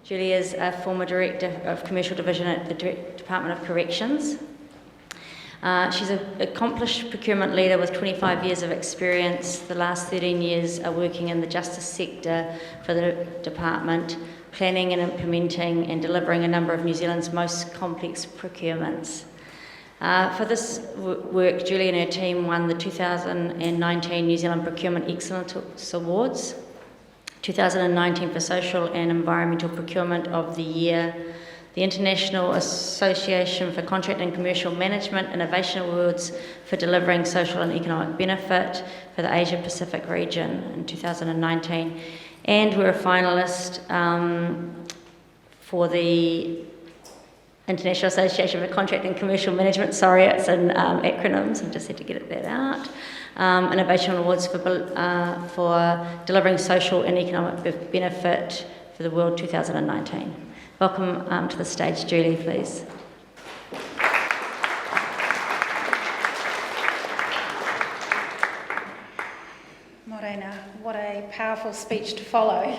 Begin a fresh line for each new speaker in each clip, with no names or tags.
Julie is a former Director of Commercial Division at the Department of Corrections. She's an accomplished procurement leader with 25 years of experience. The last 13 years are working in the justice sector for the department, planning and implementing and delivering a number of New Zealand's most complex procurements. For this work, Julie and her team won the 2019 New Zealand Procurement Excellence Awards, 2019 for Social and Environmental Procurement of the Year, the International Association for Contract and Commercial Management Innovation Awards for delivering social and economic benefit for the Asia Pacific region in 2019, and we're a finalist for the International Association for Contract and Commercial Management, sorry, it's in acronyms, I just had to get that out, Innovation Awards for delivering social and economic benefit for the World 2019. Welcome to the stage, Julie, please.
Morena, what a powerful speech to follow.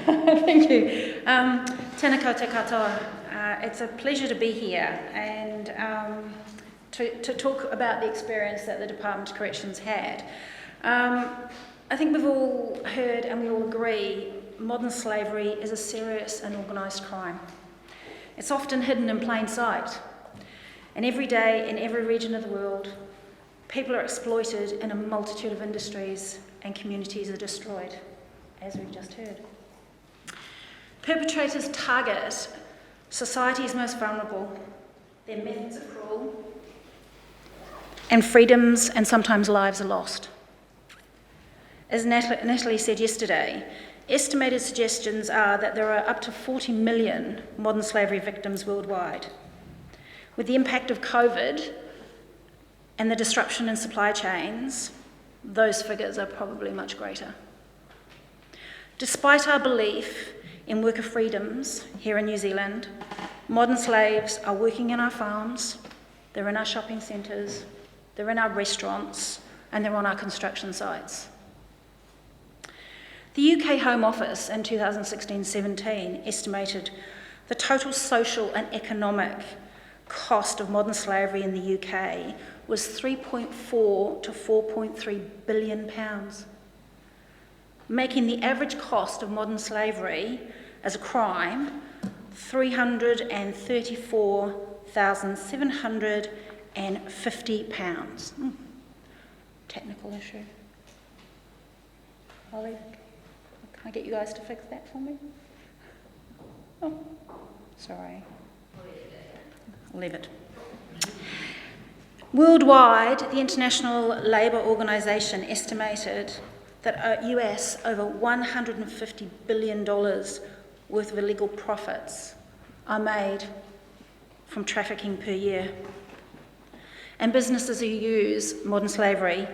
Thank you. Tēnā koutou katoa. It's a pleasure to be here and to talk about the experience that the Department of Corrections had. I think we've all heard and we all agree modern slavery is a serious and organised crime. It's often hidden in plain sight. And every day, in every region of the world, people are exploited in a multitude of industries and communities are destroyed, as we've just heard. Perpetrators target society's most vulnerable. Their methods are cruel, and freedoms and sometimes lives are lost. As Natalie said yesterday, estimated suggestions are that there are up to 40 million modern slavery victims worldwide. With the impact of COVID and the disruption in supply chains, those figures are probably much greater. Despite our belief in worker freedoms here in New Zealand, modern slaves are working in our farms, they're in our shopping centres, they're in our restaurants, and they're on our construction sites. The UK Home Office in 2016-17 estimated the total social and economic cost of modern slavery in the UK was £3.4 to £4.3 billion, making the average cost of modern slavery as a crime £334,750. Technical issue. I'll leave it. Can I get you guys to fix that for me? Oh, sorry. I'll leave it. Worldwide, the International Labour Organization estimated that US over $150 billion worth of illegal profits are made from trafficking per year. And businesses who use modern slavery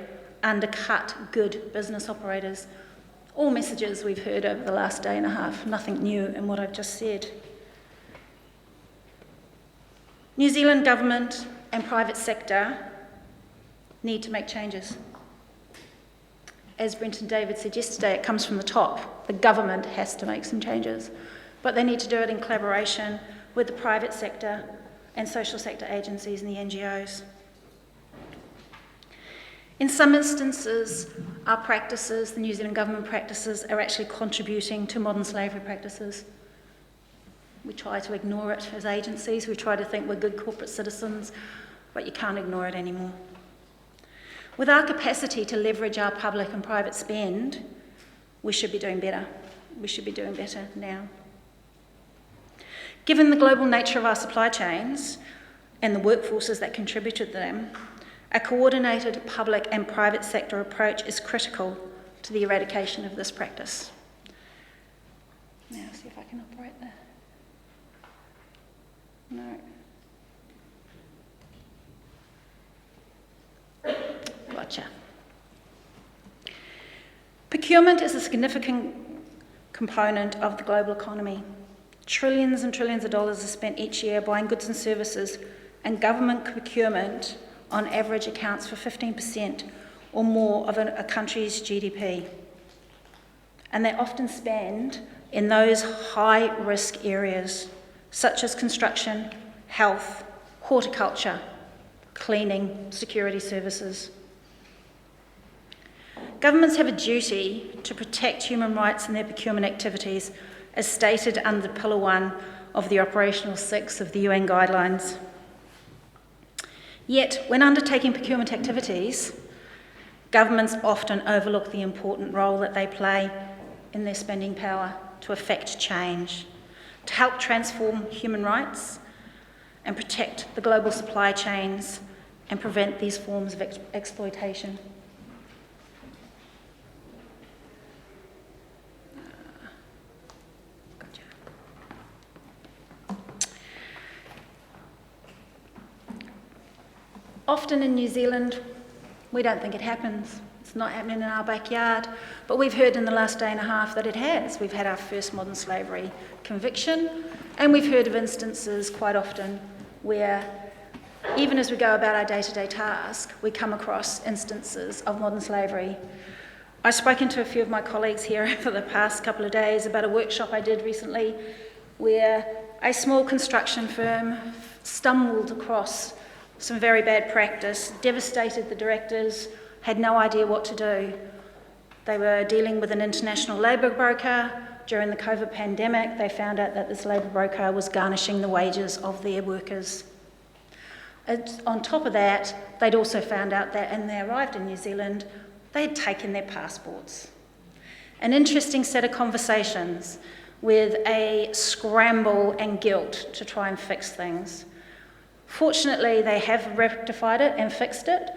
undercut good business operators. All messages we've heard over the last day and a half, nothing new in what I've just said. New Zealand government and private sector need to make changes. As Brenton David said yesterday, it comes from the top. The government has to make some changes, but they need to do it in collaboration with the private sector and social sector agencies and the NGOs. In some instances, our practices, the New Zealand government practices, are actually contributing to modern slavery practices. We try to ignore it as agencies, we try to think we're good corporate citizens, but you can't ignore it anymore. With our capacity to leverage our public and private spend, we should be doing better. We should be doing better now. Given the global nature of our supply chains and the workforces that contribute to them, a coordinated public and private sector approach is critical to the eradication of this practice. Now, see if I can operate there. No. Gotcha. Procurement is a significant component of the global economy. Trillions and trillions of dollars are spent each year buying goods and services, and government procurement on average accounts for 15% or more of a country's GDP. And they often spend in those high-risk areas, such as construction, health, horticulture, cleaning, security services. Governments have a duty to protect human rights in their procurement activities, as stated under Pillar 1 of the Operational 6 of the UN Guidelines. Yet, when undertaking procurement activities, governments often overlook the important role that they play in their spending power to effect change, to help transform human rights and protect the global supply chains and prevent these forms of exploitation. Often in New Zealand, we don't think it happens. It's not happening in our backyard, but we've heard in the last day and a half that it has. We've had our first modern slavery conviction, and we've heard of instances quite often where, even as we go about our day-to-day task, we come across instances of modern slavery. I've spoken to a few of my colleagues here for the past couple of days about a workshop I did recently where a small construction firm stumbled across some very bad practice, devastated the directors, had no idea what to do. They were dealing with an international labour broker. During the COVID pandemic, they found out that this labour broker was garnishing the wages of their workers. On top of that, they'd also found out that, and they arrived in New Zealand, they had taken their passports. An interesting set of conversations with a scramble and guilt to try and fix things. Fortunately, they have rectified it and fixed it,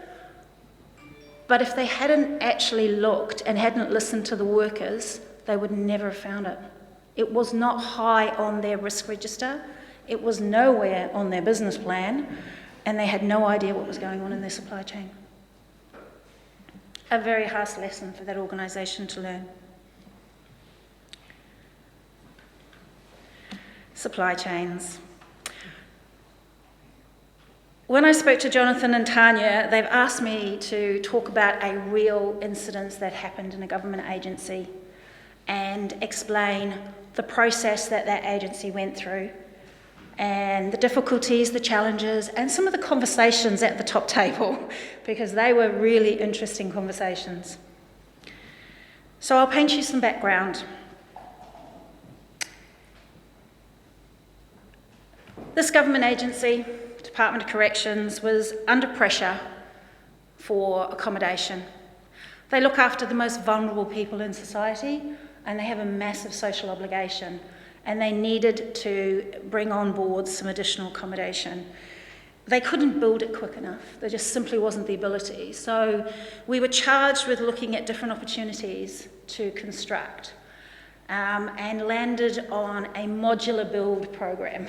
but if they hadn't actually looked and hadn't listened to the workers, they would never have found it. It was not high on their risk register, it was nowhere on their business plan, and they had no idea what was going on in their supply chain. A very harsh lesson for that organisation to learn. Supply chains. When I spoke to Jonathan and Tanya, they've asked me to talk about a real incident that happened in a government agency and explain the process that that agency went through and the difficulties, the challenges, and some of the conversations at the top table, because they were really interesting conversations. So I'll paint you some background. This government agency, Department of Corrections, was under pressure for accommodation. They look after the most vulnerable people in society, and they have a massive social obligation, and they needed to bring on board some additional accommodation. They couldn't build it quick enough. There just simply wasn't the ability. So we were charged with looking at different opportunities to construct, and landed on a modular build program,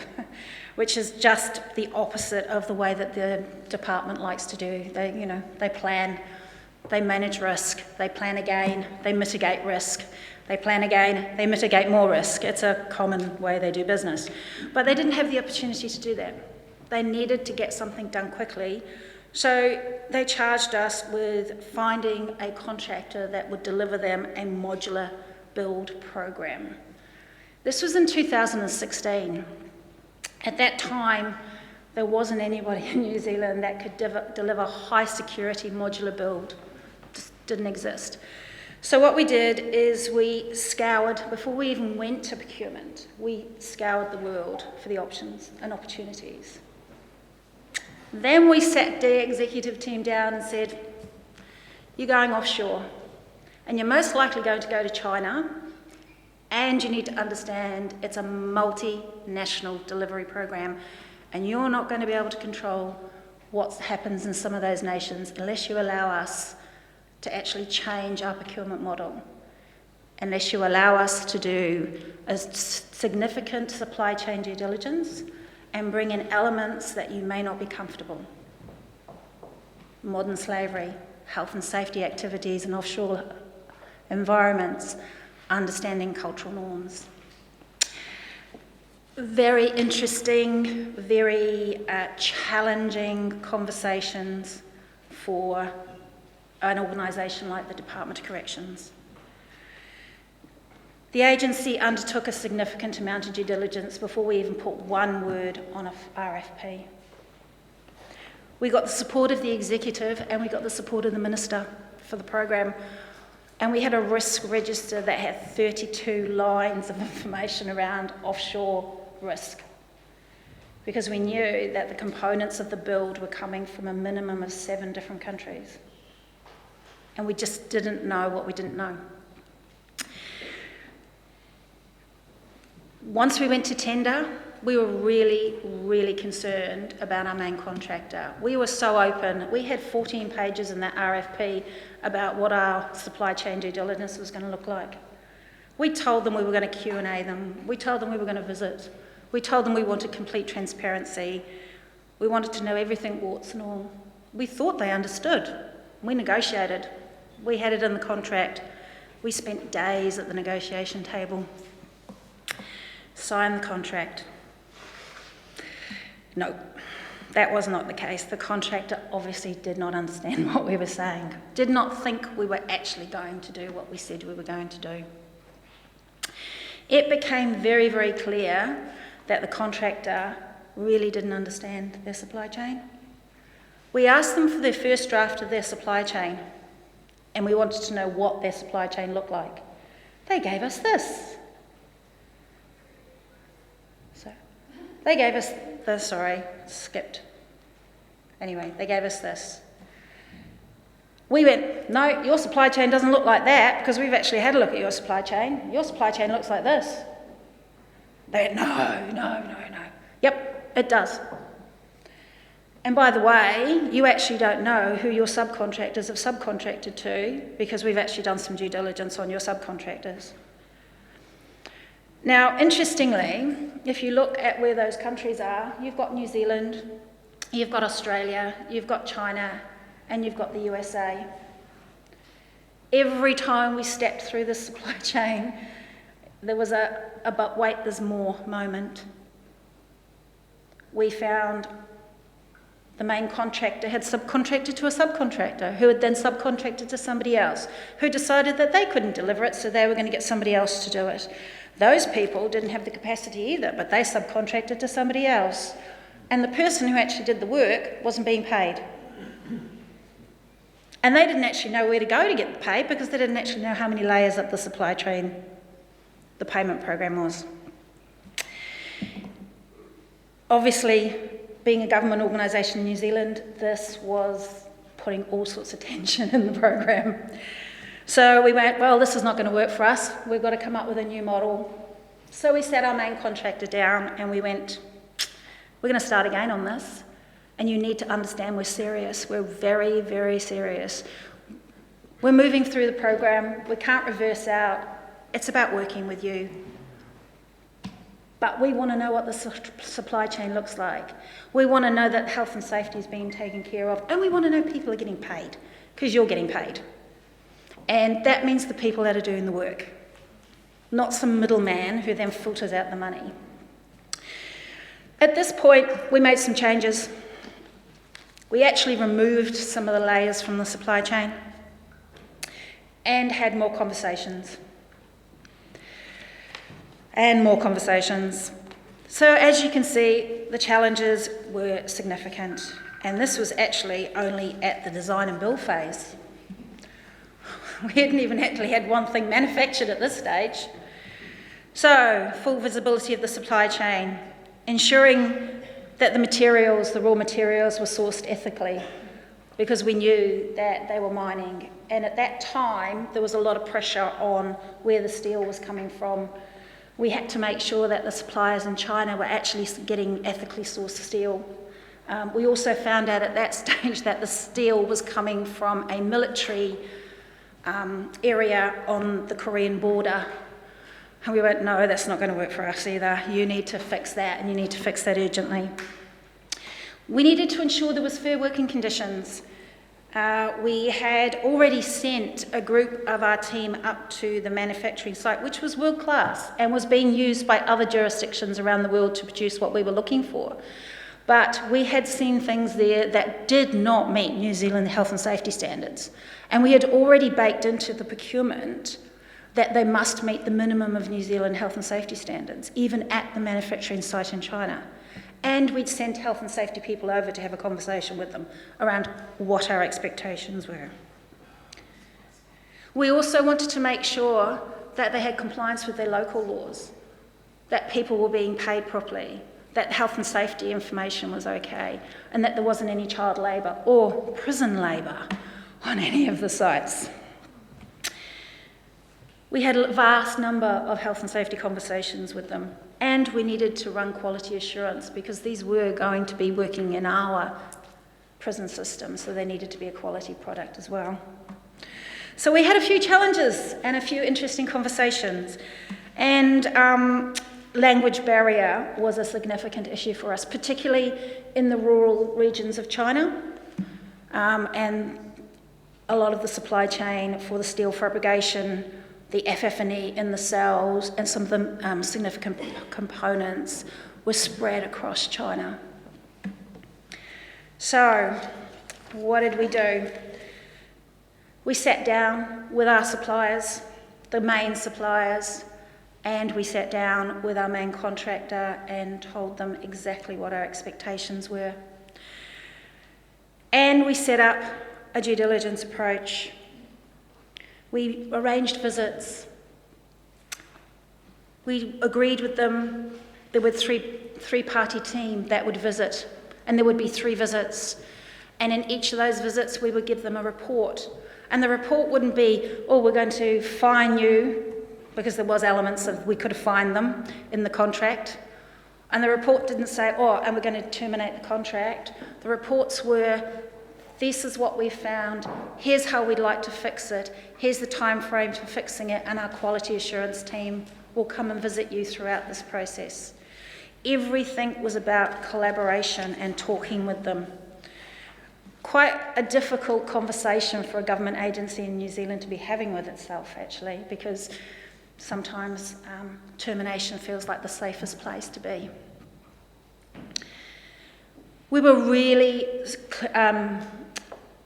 which is just the opposite of the way that the department likes to do. They plan, they manage risk, they plan again, they mitigate risk, they plan again, they mitigate more risk. It's a common way they do business. But they didn't have the opportunity to do that. They needed to get something done quickly, so they charged us with finding a contractor that would deliver them a modular build program. This was in 2016. At that time, there wasn't anybody in New Zealand that could deliver high security modular build. Just didn't exist. So what we did is we scoured, before we even went to procurement, we scoured the world for the options and opportunities. Then we sat the executive team down and said, you're going offshore, and you're most likely going to go to China, and you need to understand it's a multinational delivery program, and you're not going to be able to control what happens in some of those nations unless you allow us to actually change our procurement model, unless you allow us to do a significant supply chain due diligence and bring in elements that you may not be comfortable. Modern slavery, health and safety activities in offshore environments, understanding cultural norms. Very interesting, very challenging conversations for an organisation like the Department of Corrections. The agency undertook a significant amount of due diligence before we even put one word on a RFP. We got the support of the executive and we got the support of the minister for the program, and we had a risk register that had 32 lines of information around offshore risk, because we knew that the components of the build were coming from a minimum of 7 different countries, and we just didn't know what we didn't know. Once we went to tender, we were really, really concerned about our main contractor. We were so open. We had 14 pages in that RFP about what our supply chain due diligence was going to look like. We told them we were going to Q&A them. We told them we were going to visit. We told them we wanted complete transparency. We wanted to know everything, warts and all. We thought they understood. We negotiated. We had it in the contract. We spent days at the negotiation table. Signed the contract. No, that was not the case. The contractor obviously did not understand what we were saying, did not think we were actually going to do what we said we were going to do. It became very, very clear that the contractor really didn't understand their supply chain. We asked them for their first draft of their supply chain, and we wanted to know what their supply chain looked like. They gave us this. They gave us this, They gave us this. We went, no, your supply chain doesn't look like that, because we've actually had a look at your supply chain. Your supply chain looks like this. They went, no. Yep, it does. And by the way, you actually don't know who your subcontractors have subcontracted to, because we've actually done some due diligence on your subcontractors. Now, interestingly, if you look at where those countries are, you've got New Zealand, you've got Australia, you've got China, and you've got the USA. Every time we stepped through the supply chain, there was a but wait, there's more moment. We found the main contractor had subcontracted to a subcontractor, who had then subcontracted to somebody else, who decided that they couldn't deliver it, so they were going to get somebody else to do it. Those people didn't have the capacity either, but they subcontracted to somebody else. And the person who actually did the work wasn't being paid. And they didn't actually know where to go to get the pay, because they didn't actually know how many layers up the supply chain the payment program was. Obviously, being a government organisation in New Zealand, this was putting all sorts of tension in the program. So we went, well, this is not going to work for us. We've got to come up with a new model. So we sat our main contractor down and we went, we're going to start again on this. And you need to understand we're serious. We're very, very serious. We're moving through the program. We can't reverse out. It's about working with you. But we want to know what the supply chain looks like. We want to know that health and safety is being taken care of. And we want to know people are getting paid, because you're getting paid. And that means the people that are doing the work, not some middleman who then filters out the money. At this point, we made some changes. We actually removed some of the layers from the supply chain and had more conversations. And more conversations. So as you can see, the challenges were significant. And this was actually only at the design and build phase. We hadn't even actually had one thing manufactured at this stage. So, full visibility of the supply chain, ensuring that the materials, the raw materials, were sourced ethically, because we knew that they were mining. And at that time, there was a lot of pressure on where the steel was coming from. We had to make sure that the suppliers in China were actually getting ethically sourced steel. We also found out at that stage that the steel was coming from a military area on the Korean border. And we went, no, that's not going to work for us either. You need to fix that, and you need to fix that urgently. We needed to ensure there was fair working conditions. We had already sent a group of our team up to the manufacturing site, which was world class and was being used by other jurisdictions around the world to produce what we were looking for. But we had seen things there that did not meet New Zealand health and safety standards. And we had already baked into the procurement that they must meet the minimum of New Zealand health and safety standards, even at the manufacturing site in China. And we'd sent health and safety people over to have a conversation with them around what our expectations were. We also wanted to make sure that they had compliance with their local laws, that people were being paid properly, that health and safety information was okay, and that there wasn't any child labour or prison labour on any of the sites. We had a vast number of health and safety conversations with them, and we needed to run quality assurance because these were going to be working in our prison system, so they needed to be a quality product as well. So we had a few challenges and a few interesting conversations, and language barrier was a significant issue for us, particularly in the rural regions of China, and a lot of the supply chain for the steel fabrication, the FF&E in the cells, and some of the significant components were spread across China. So, what did we do? We sat down with our suppliers, the main suppliers, and we sat down with our main contractor and told them exactly what our expectations were. And we set up a due diligence approach. We arranged visits. We agreed with them. There were three-party team that would visit, and there would be 3 visits. And in each of those visits, we would give them a report. And the report wouldn't be, oh, we're going to fine you, because there was elements of we could have fined them in the contract. And the report didn't say, oh, and we're going to terminate the contract. The reports were, this is what we found, here's how we'd like to fix it, here's the time frame for fixing it, and our quality assurance team will come and visit you throughout this process. Everything was about collaboration and talking with them. Quite a difficult conversation for a government agency in New Zealand to be having with itself, actually, because sometimes termination feels like the safest place to be. We were really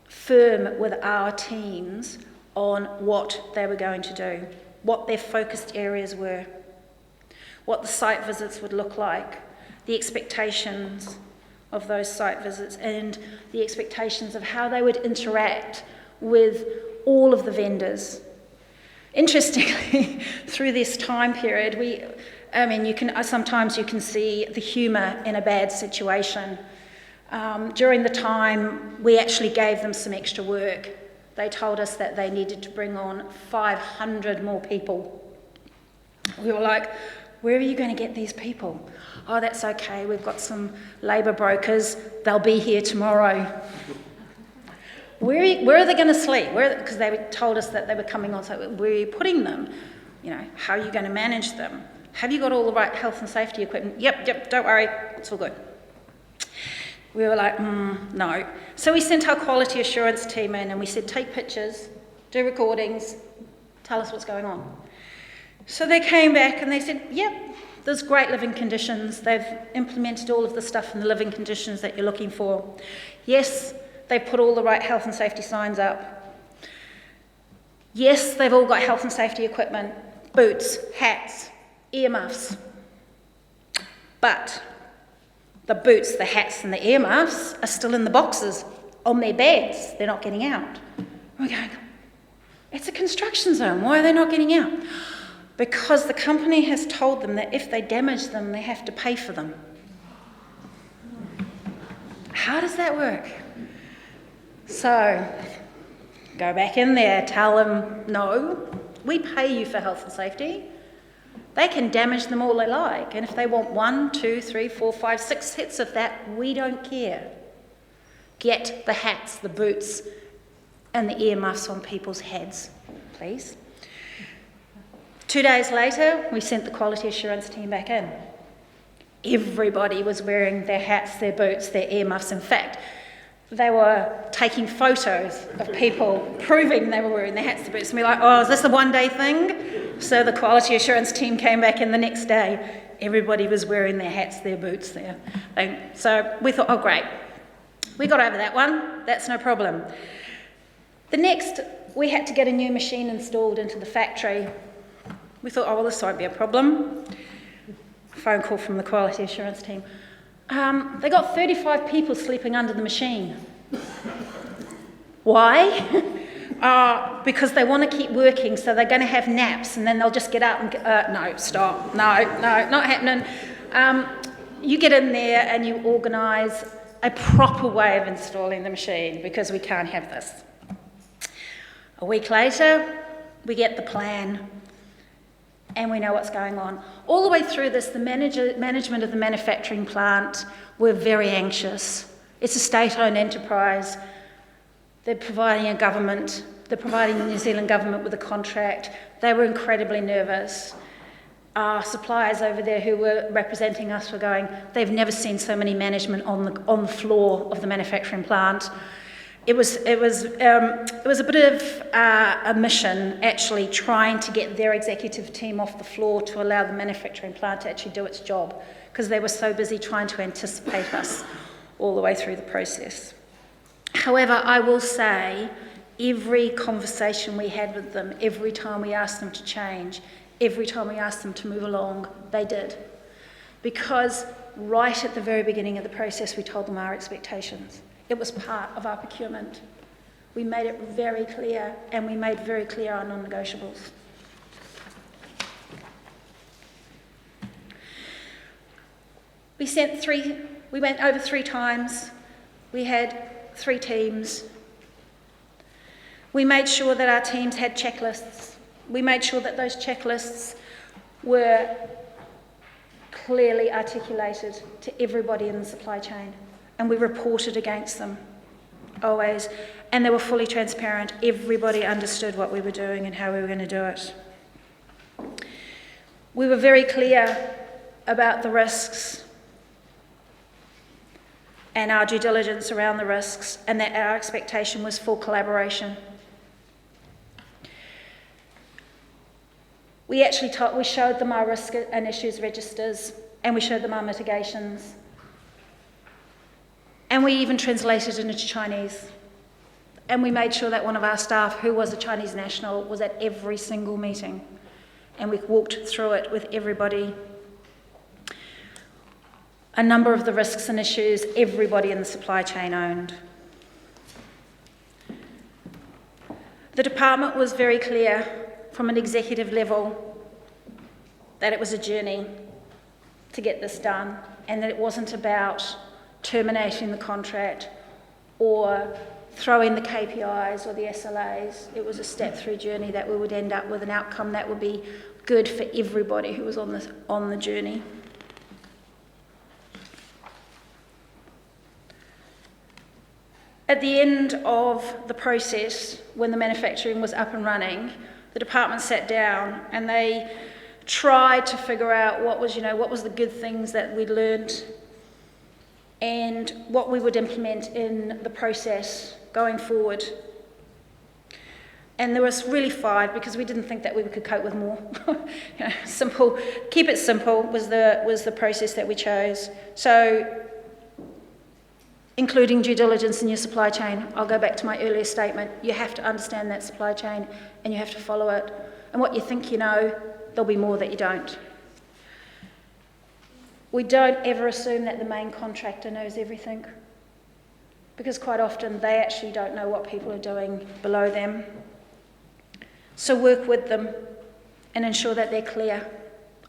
firm with our teams on what they were going to do, what their focused areas were, what the site visits would look like, the expectations of those site visits, and the expectations of how they would interact with all of the vendors. Interestingly, through this time period, sometimes you can see the humour in a bad situation. During the time, we actually gave them some extra work. They told us that they needed to bring on 500 more people. We were like, where are you going to get these people? Oh, that's okay, we've got some labour brokers, they'll be here tomorrow. Where are they going to sleep? Because they told us that they were coming on, so where are you putting them? How are you going to manage them? Have you got all the right health and safety equipment? Yep, don't worry, it's all good. We were like, no. So we sent our quality assurance team in and we said, take pictures, do recordings, tell us what's going on. So they came back and they said, yep, there's great living conditions. They've implemented all of the stuff in the living conditions that you're looking for. Yes, they put all the right health and safety signs up. Yes, they've all got health and safety equipment, boots, hats, earmuffs. But the boots, the hats and the earmuffs are still in the boxes on their beds. They're not getting out. We're going, it's a construction zone. Why are they not getting out? Because the company has told them that if they damage them, they have to pay for them. How does that work? So, go back in there, tell them, no, we pay you for health and safety. They can damage them all they like, and if they want 1, 2, 3, 4, 5, 6 hits of that, we don't care. Get the hats, the boots, and the earmuffs on people's heads, please. 2 days later, we sent the quality assurance team back in. Everybody was wearing their hats, their boots, their earmuffs. In fact, they were taking photos of people proving they were wearing their hats, their boots. And we're like, oh, is this a one-day thing? So the quality assurance team came back in the next day. Everybody was wearing their hats, their boots there. So we thought, oh, great. We got over that one. That's no problem. The next, we had to get a new machine installed into the factory. We thought, oh, well, this won't be a problem. Phone call from the quality assurance team. They got 35 people sleeping under the machine. Why? Because they want to keep working, so they're going to have naps, and then they'll just get up and no, stop, no, not happening. You get in there and you organise a proper way of installing the machine, because we can't have this. A week later, we get the plan, and we know what's going on. All the way through this, the management of the manufacturing plant were very anxious. It's a state-owned enterprise. They're providing the New Zealand government with a contract. They were incredibly nervous. Our suppliers over there who were representing us were going, they've never seen so many management on the floor of the manufacturing plant. It was a bit of a mission, actually, trying to get their executive team off the floor to allow the manufacturing plant to actually do its job, because they were so busy trying to anticipate us all the way through the process. However, I will say, every conversation we had with them, every time we asked them to change, every time we asked them to move along, they did. Because right at the very beginning of the process, we told them our expectations. It was part of our procurement. We made it very clear, and we made very clear our non-negotiables. We went over 3 times. We had 3 teams. We made sure that our teams had checklists. We made sure that those checklists were clearly articulated to everybody in the supply chain, and we reported against them, always, and they were fully transparent. Everybody understood what we were doing and how we were going to do it. We were very clear about the risks and our due diligence around the risks, and that our expectation was full collaboration. We showed them our risk and issues registers, and we showed them our mitigations. And we even translated it into Chinese. And we made sure that one of our staff, who was a Chinese national, was at every single meeting. And we walked through it with everybody. A number of the risks and issues everybody in the supply chain owned. The department was very clear from an executive level that it was a journey to get this done, and that it wasn't about terminating the contract or throwing the KPIs or the SLAs. It was a step-through journey that we would end up with an outcome that would be good for everybody who was on the journey. At the end of the process, when the manufacturing was up and running, the department sat down and they tried to figure out what was the good things that we'd learned and what we would implement in the process going forward. And there was really 5, because we didn't think that we could cope with more. Simple, keep it simple was the process that we chose. So, including due diligence in your supply chain. I'll go back to my earlier statement. You have to understand that supply chain and you have to follow it. And what you think you know, there'll be more that you don't. We don't ever assume that the main contractor knows everything, because quite often they actually don't know what people are doing below them. So work with them and ensure that they're clear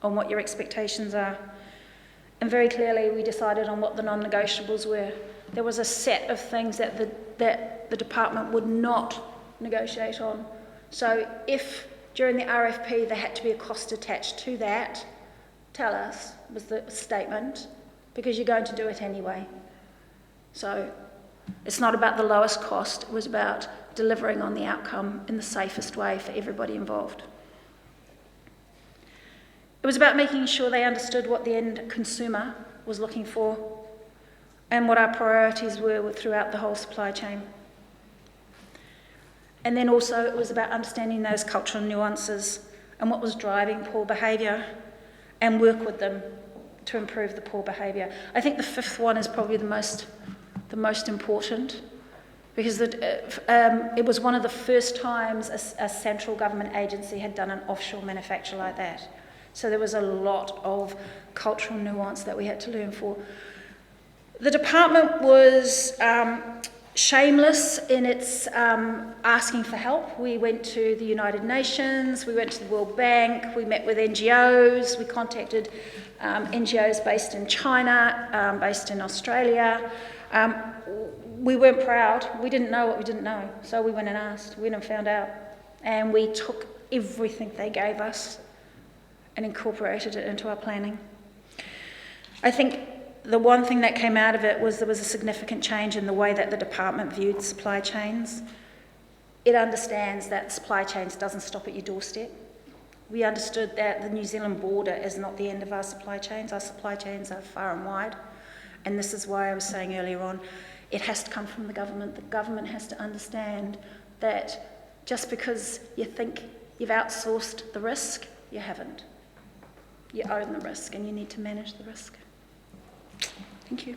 on what your expectations are. And very clearly we decided on what the non-negotiables were. There was a set of things that the department would not negotiate on. So if during the RFP there had to be a cost attached to that, tell us, was the statement, because you're going to do it anyway. So it's not about the lowest cost, it was about delivering on the outcome in the safest way for everybody involved. It was about making sure they understood what the end consumer was looking for and what our priorities were throughout the whole supply chain. And then also it was about understanding those cultural nuances and what was driving poor behaviour, and work with them to improve the poor behaviour. I think the 5th one is probably the most important, because it was one of the first times a central government agency had done an offshore manufacture like that. So there was a lot of cultural nuance that we had to learn for. The department was shameless in its asking for help. We went to the United Nations, we went to the World Bank, we met with NGOs, we contacted NGOs based in China, based in Australia. We weren't proud. We didn't know what we didn't know. So we went and asked. We went and found out. And we took everything they gave us and incorporated it into our planning. I think the one thing that came out of it was there was a significant change in the way that the department viewed supply chains. It understands that supply chains doesn't stop at your doorstep. We understood that the New Zealand border is not the end of our supply chains. Our supply chains are far and wide. And this is why I was saying earlier on, it has to come from the government. The government has to understand that just because you think you've outsourced the risk, you haven't. You own the risk and you need to manage the risk. Thank you.